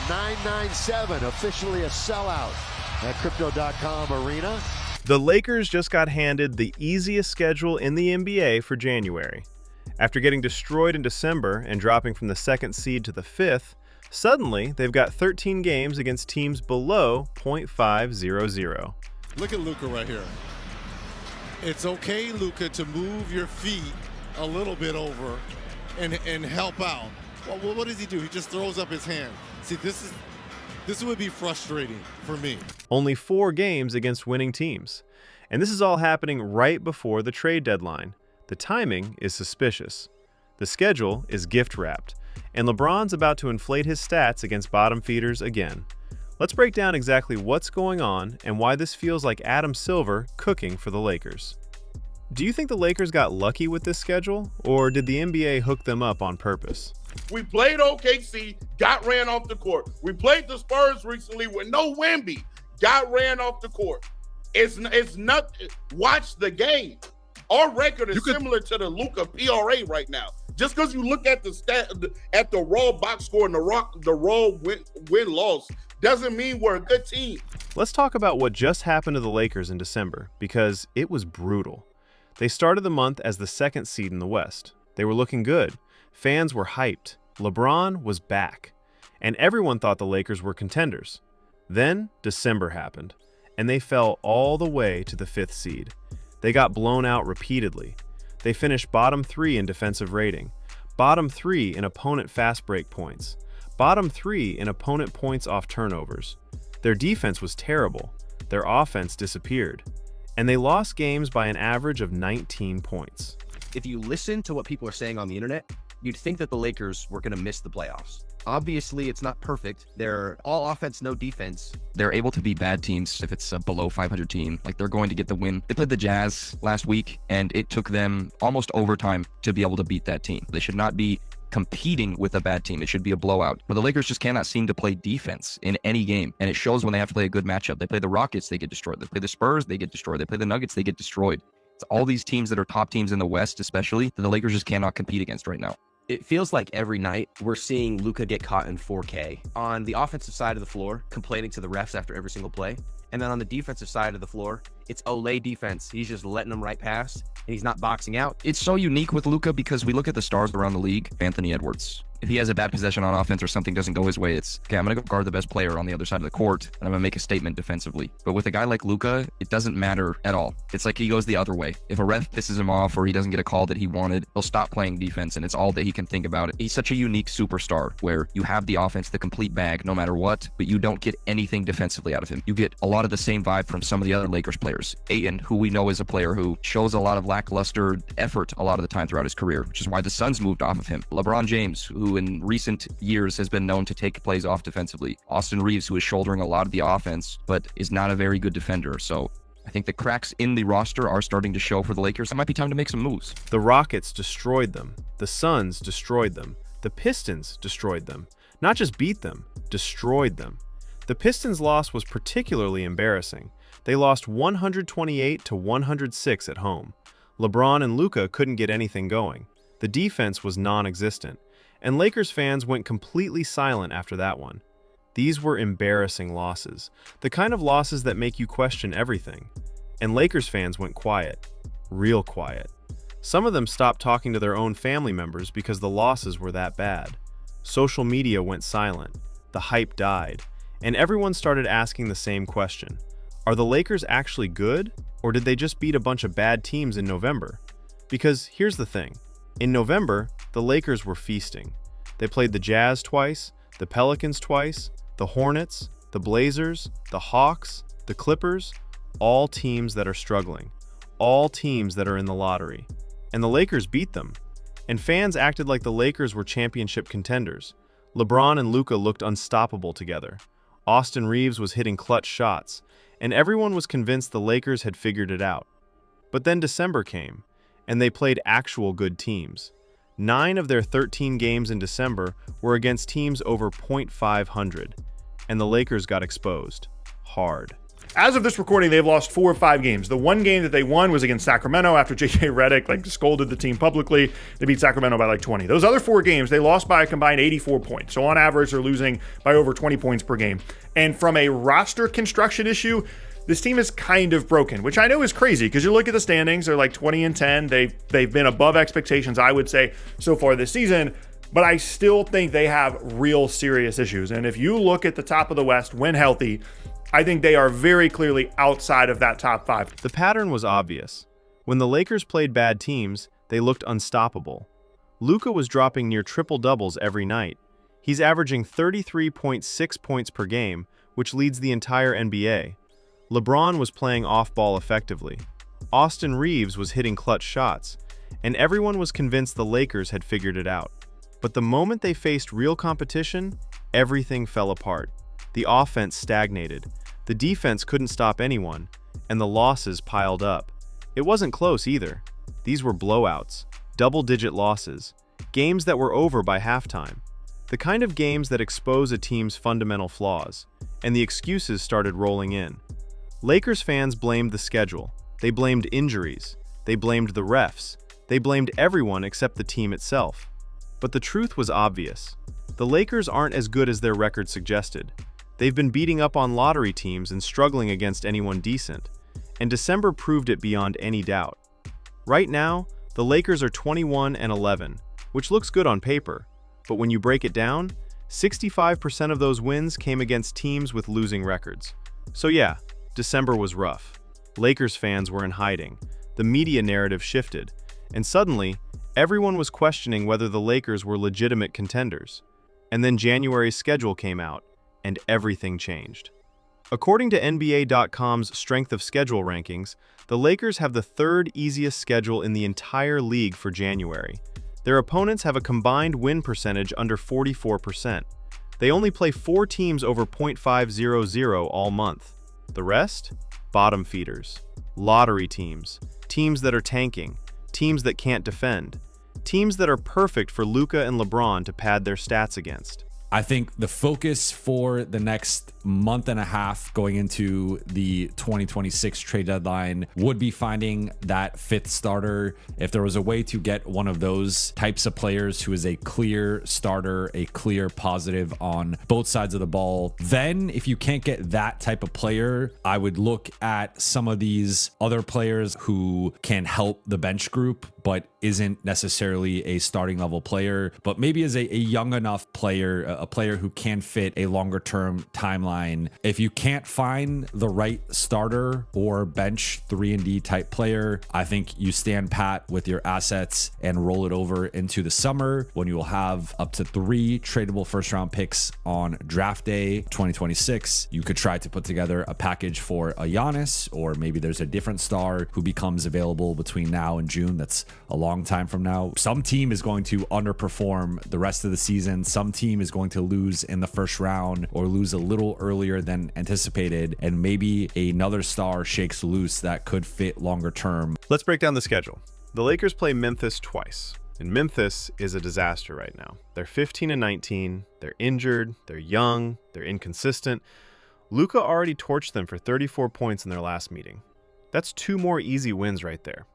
997, officially a sellout at Crypto.com Arena. The Lakers just got handed the easiest schedule in the NBA for January. After getting destroyed in December and dropping from the 2nd seed to the 5th, suddenly they've got 13 games against teams below .500. Look at Luka right here. It's okay, Luka, to move your feet a little bit over and help out. Well, what does he do? He just throws up his hand. See, this would be frustrating for me. Only 4 games against winning teams. And this is all happening right before the trade deadline. The timing is suspicious. The schedule is gift-wrapped, and LeBron's about to inflate his stats against bottom feeders again. Let's break down exactly what's going on and why this feels like Adam Silver cooking for the Lakers. Do you think the Lakers got lucky with this schedule, or did the NBA hook them up on purpose? We played OKC, got ran off the court. We played the Spurs recently with no Wemby, got ran off the court. It's not. Watch the game. Our record is similar to the Luka PRA right now. Just because you look at the raw box score and the raw win-loss doesn't mean we're a good team. Let's talk about what just happened to the Lakers in December, because it was brutal. They started the month as the 2nd seed in the West. They were looking good. Fans were hyped. LeBron was back. And everyone thought the Lakers were contenders. Then December happened, and they fell all the way to the 5th seed. They got blown out repeatedly. They finished bottom 3 in defensive rating, bottom 3 in opponent fast break points, bottom 3 in opponent points off turnovers. Their defense was terrible. Their offense disappeared. And they lost games by an average of 19 points. If you listen to what people are saying on the internet, you'd think that the Lakers were going to miss the playoffs. Obviously, it's not perfect. They're all offense, no defense. They're able to beat bad teams if it's a below 500 team. Like, they're going to get the win. They played the Jazz last week, and it took them almost overtime to be able to beat that team. They should not be competing with a bad team. It should be a blowout. But the Lakers just cannot seem to play defense in any game, and it shows when they have to play a good matchup. They play the Rockets, they get destroyed. They play the Spurs, they get destroyed. They play the Nuggets, they get destroyed. It's all these teams that are top teams in the West, especially, that the Lakers just cannot compete against right now. It feels like every night we're seeing Luka get caught in 4K. On the offensive side of the floor, complaining to the refs after every single play. And then on the defensive side of the floor, it's Olay defense. He's just letting them right past, and he's not boxing out. It's so unique with Luka because we look at the stars around the league. Anthony Edwards. If he has a bad possession on offense or something doesn't go his way, it's, okay, I'm going to go guard the best player on the other side of the court, and I'm going to make a statement defensively. But with a guy like Luka, it doesn't matter at all. It's like he goes the other way. If a ref pisses him off or he doesn't get a call that he wanted, he'll stop playing defense, and it's all that he can think about. He's such a unique superstar where you have the offense, the complete bag, no matter what, but you don't get anything defensively out of him. You get a lot of the same vibe from some of the other Lakers players. Ayton, who we know is a player who shows a lot of lackluster effort a lot of the time throughout his career, which is why the Suns moved off of him. LeBron James, who in recent years has been known to take plays off defensively. Austin Reeves, who is shouldering a lot of the offense, but is not a very good defender. So I think the cracks in the roster are starting to show for the Lakers. It might be time to make some moves. The Rockets destroyed them. The Suns destroyed them. The Pistons destroyed them. Not just beat them, destroyed them. The Pistons' loss was particularly embarrassing. They lost 128 to 106 at home. LeBron and Luka couldn't get anything going. The defense was non-existent. And Lakers fans went completely silent after that one. These were embarrassing losses, the kind of losses that make you question everything. And Lakers fans went quiet, real quiet. Some of them stopped talking to their own family members because the losses were that bad. Social media went silent, the hype died, and everyone started asking the same question. Are the Lakers actually good, or did they just beat a bunch of bad teams in November? Because here's the thing. In November, the Lakers were feasting. They played the Jazz twice, the Pelicans twice, the Hornets, the Blazers, the Hawks, the Clippers, all teams that are struggling, all teams that are in the lottery. And the Lakers beat them. And fans acted like the Lakers were championship contenders. LeBron and Luka looked unstoppable together. Austin Reeves was hitting clutch shots, and everyone was convinced the Lakers had figured it out. But then December came, and they played actual good teams. 9 of their 13 games in December were against teams over .500, and the Lakers got exposed. Hard. As of this recording, they've lost 4 of 5 games. The one game that they won was against Sacramento after JJ Redick scolded the team publicly. They beat Sacramento by 20. Those other 4 games, they lost by a combined 84 points. So on average, they're losing by over 20 points per game. And from a roster construction issue, this team is kind of broken, which I know is crazy because you look at the standings, they're 20-10. They've been above expectations, I would say, so far this season. But I still think they have real serious issues. And if you look at the top of the West when healthy, I think they are very clearly outside of that top 5. The pattern was obvious. When the Lakers played bad teams, they looked unstoppable. Luka was dropping near triple-doubles every night. He's averaging 33.6 points per game, which leads the entire NBA. LeBron was playing off-ball effectively. Austin Reeves was hitting clutch shots, and everyone was convinced the Lakers had figured it out. But the moment they faced real competition, everything fell apart. The offense stagnated, the defense couldn't stop anyone, and the losses piled up. It wasn't close either. These were blowouts, double-digit losses, games that were over by halftime. The kind of games that expose a team's fundamental flaws, and the excuses started rolling in. Lakers fans blamed the schedule, they blamed injuries, they blamed the refs, they blamed everyone except the team itself. But the truth was obvious. The Lakers aren't as good as their record suggested. They've been beating up on lottery teams and struggling against anyone decent, and December proved it beyond any doubt. Right now, the Lakers are 21-11, which looks good on paper, but when you break it down, 65% of those wins came against teams with losing records. So yeah, December was rough. Lakers fans were in hiding, the media narrative shifted, and suddenly, everyone was questioning whether the Lakers were legitimate contenders. And then January's schedule came out, and everything changed. According to NBA.com's strength of schedule rankings, the Lakers have the 3rd easiest schedule in the entire league for January. Their opponents have a combined win percentage under 44%. They only play 4 teams over .500 all month. The rest? Bottom feeders, lottery teams, teams that are tanking, teams that can't defend, teams that are perfect for Luka and LeBron to pad their stats against. I think the focus for the next month and a half going into the 2026 trade deadline would be finding that 5th starter. If there was a way to get one of those types of players who is a clear starter, a clear positive on both sides of the ball, then if you can't get that type of player, I would look at some of these other players who can help the bench group, but isn't necessarily a starting level player, but maybe is a young enough player, a player who can fit a longer term timeline. If you can't find the right starter or bench 3-and-D type player, I think you stand pat with your assets and roll it over into the summer when you will have up to 3 tradable first round picks on draft day 2026. You could try to put together a package for a Giannis, or maybe there's a different star who becomes available between now and June. That's a long time from now. Some team is going to underperform the rest of the season. Some team is going to lose in the first round or lose a little earlier than anticipated, and maybe another star shakes loose that could fit longer term. Let's break down the schedule. The Lakers play Memphis twice, and Memphis is a disaster right now. They're 15-19, they're injured, they're young, they're inconsistent. Luka already torched them for 34 points in their last meeting. That's 2 more easy wins right there.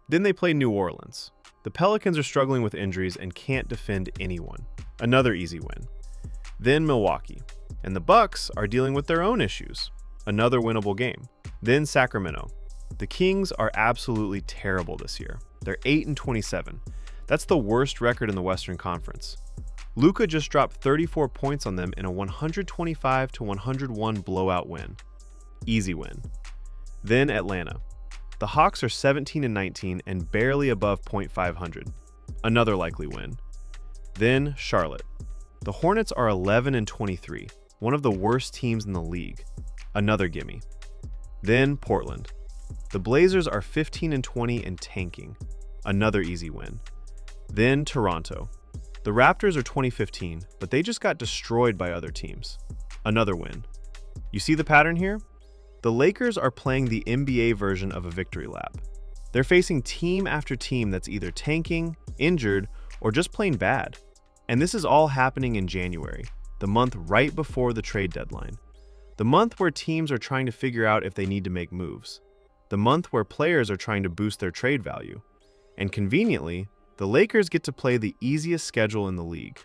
Then they play New Orleans. The Pelicans are struggling with injuries and can't defend anyone. Another easy win. Then Milwaukee. And the Bucks are dealing with their own issues. Another winnable game. Then Sacramento. The Kings are absolutely terrible this year. They're 8-27. That's the worst record in the Western Conference. Luka just dropped 34 points on them in a 125-101 blowout win. Easy win. Then Atlanta. The Hawks are 17-19 and barely above .500. Another likely win. Then Charlotte. The Hornets are 11-23, one of the worst teams in the league. Another gimme. Then Portland. The Blazers are 15-20 and tanking. Another easy win. Then Toronto. The Raptors are 20-15, but they just got destroyed by other teams. Another win. You see the pattern here? The Lakers are playing the NBA version of a victory lap. They're facing team after team that's either tanking, injured, or just plain bad. And this is all happening in January, the month right before the trade deadline. The month where teams are trying to figure out if they need to make moves. The month where players are trying to boost their trade value. And conveniently, the Lakers get to play the easiest schedule in the league.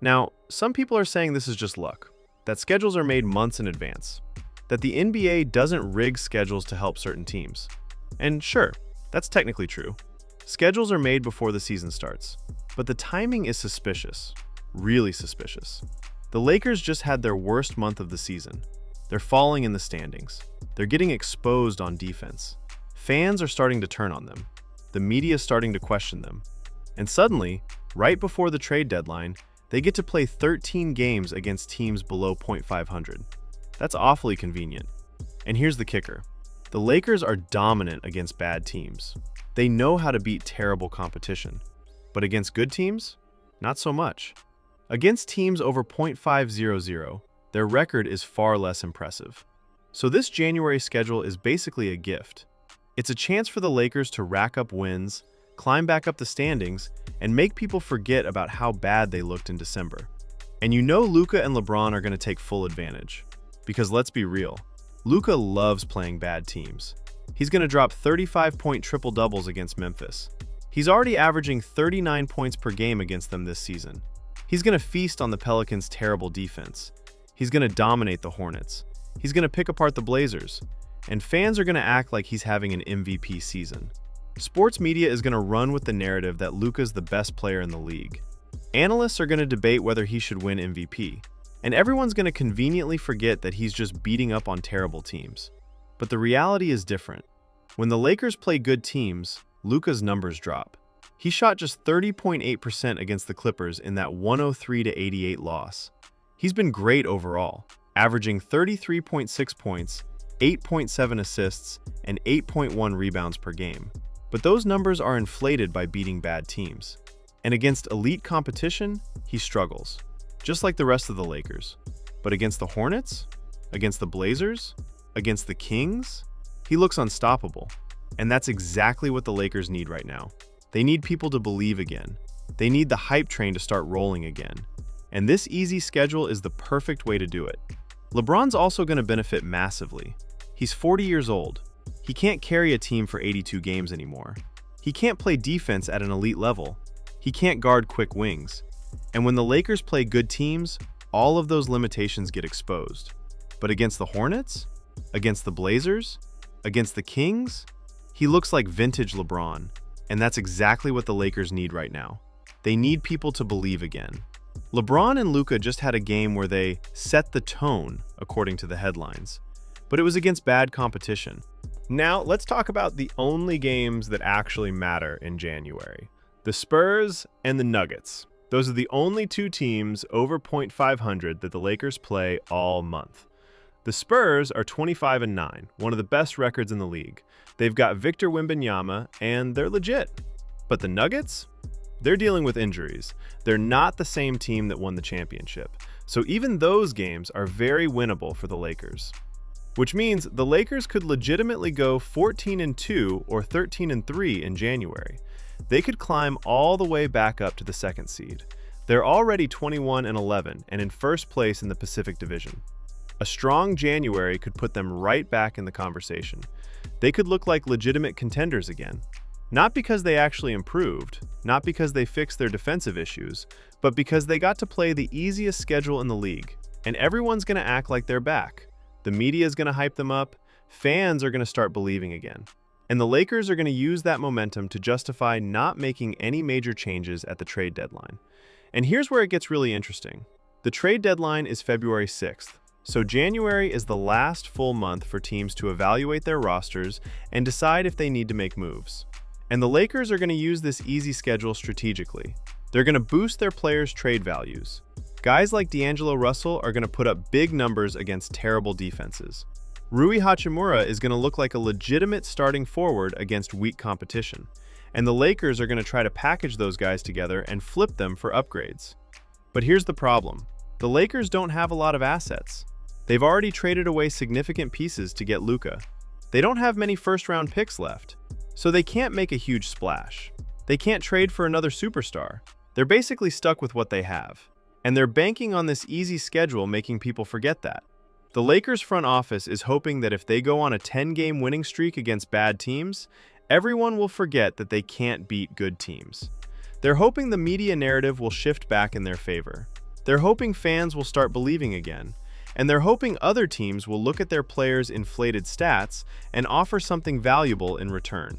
Now, some people are saying this is just luck, that schedules are made months in advance, that the NBA doesn't rig schedules to help certain teams. And sure, that's technically true. Schedules are made before the season starts, but the timing is suspicious, really suspicious. The Lakers just had their worst month of the season. They're falling in the standings. They're getting exposed on defense. Fans are starting to turn on them. The media is starting to question them. And suddenly, right before the trade deadline, they get to play 13 games against teams below .500. That's awfully convenient. And here's the kicker. The Lakers are dominant against bad teams. They know how to beat terrible competition. But against good teams? Not so much. Against teams over .500, their record is far less impressive. So this January schedule is basically a gift. It's a chance for the Lakers to rack up wins, climb back up the standings, and make people forget about how bad they looked in December. And you know Luka and LeBron are going to take full advantage. Because let's be real, Luka loves playing bad teams. He's going to drop 35-point triple-doubles against Memphis. He's already averaging 39 points per game against them this season. He's going to feast on the Pelicans' terrible defense. He's going to dominate the Hornets. He's going to pick apart the Blazers. And fans are going to act like he's having an MVP season. Sports media is going to run with the narrative that Luka's the best player in the league. Analysts are going to debate whether he should win MVP. And everyone's going to conveniently forget that he's just beating up on terrible teams. But the reality is different. When the Lakers play good teams, Luka's numbers drop. He shot just 30.8% against the Clippers in that 103-88 loss. He's been great overall, averaging 33.6 points, 8.7 assists, and 8.1 rebounds per game. But those numbers are inflated by beating bad teams. And against elite competition, he struggles, just like the rest of the Lakers. But against the Hornets, against the Blazers, against the Kings, he looks unstoppable. And that's exactly what the Lakers need right now. They need people to believe again. They need the hype train to start rolling again. And this easy schedule is the perfect way to do it. LeBron's also going to benefit massively. He's 40 years old. He can't carry a team for 82 games anymore. He can't play defense at an elite level. He can't guard quick wings. And when the Lakers play good teams, all of those limitations get exposed. But against the Hornets, against the Blazers, against the Kings, he looks like vintage LeBron. And that's exactly what the Lakers need right now. They need people to believe again. LeBron and Luka just had a game where they set the tone, according to the headlines. But it was against bad competition. Now, let's talk about the only games that actually matter in January. The Spurs and the Nuggets. Those are the only two teams over .500 that the Lakers play all month. The Spurs are 25-9, one of the best records in the league. They've got Victor Wembanyama, and they're legit. But the Nuggets? They're dealing with injuries. They're not the same team that won the championship. So even those games are very winnable for the Lakers. Which means the Lakers could legitimately go 14-2 or 13-3 in January. They could climb all the way back up to the second seed. They're already 21-11 and in first place in the Pacific Division. A strong January could put them right back in the conversation. They could look like legitimate contenders again. Not because they actually improved, not because they fixed their defensive issues, but because they got to play the easiest schedule in the league, and everyone's going to act like they're back. The media is going to hype them up, fans are going to start believing again. And the Lakers are going to use that momentum to justify not making any major changes at the trade deadline. And here's where it gets really interesting. The trade deadline is February 6th. So January is the last full month for teams to evaluate their rosters and decide if they need to make moves. And the Lakers are going to use this easy schedule strategically. They're going to boost their players' trade values. Guys like D'Angelo Russell are going to put up big numbers against terrible defenses. Rui Hachimura is going to look like a legitimate starting forward against weak competition. And the Lakers are going to try to package those guys together and flip them for upgrades. But here's the problem. The Lakers don't have a lot of assets. They've already traded away significant pieces to get Luka. They don't have many first-round picks left, so they can't make a huge splash. They can't trade for another superstar. They're basically stuck with what they have. And they're banking on this easy schedule making people forget that. The Lakers front office is hoping that if they go on a 10-game winning streak against bad teams, everyone will forget that they can't beat good teams. They're hoping the media narrative will shift back in their favor. They're hoping fans will start believing again. And they're hoping other teams will look at their players' inflated stats and offer something valuable in return.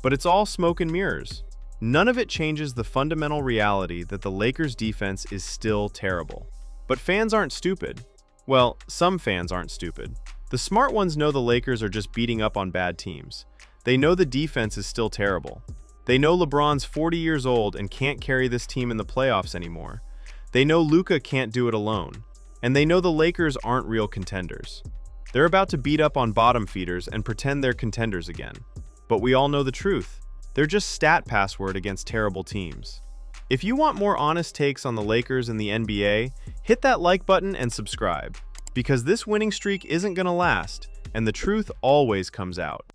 But it's all smoke and mirrors. None of it changes the fundamental reality that the Lakers' defense is still terrible. But fans aren't stupid. Well, some fans aren't stupid. The smart ones know the Lakers are just beating up on bad teams. They know the defense is still terrible. They know LeBron's 40 years old and can't carry this team in the playoffs anymore. They know Luka can't do it alone. And they know the Lakers aren't real contenders. They're about to beat up on bottom feeders and pretend they're contenders again. But we all know the truth. They're just stat password against terrible teams. If you want more honest takes on the Lakers and the NBA, hit that like button and subscribe. Because this winning streak isn't going to last, and the truth always comes out.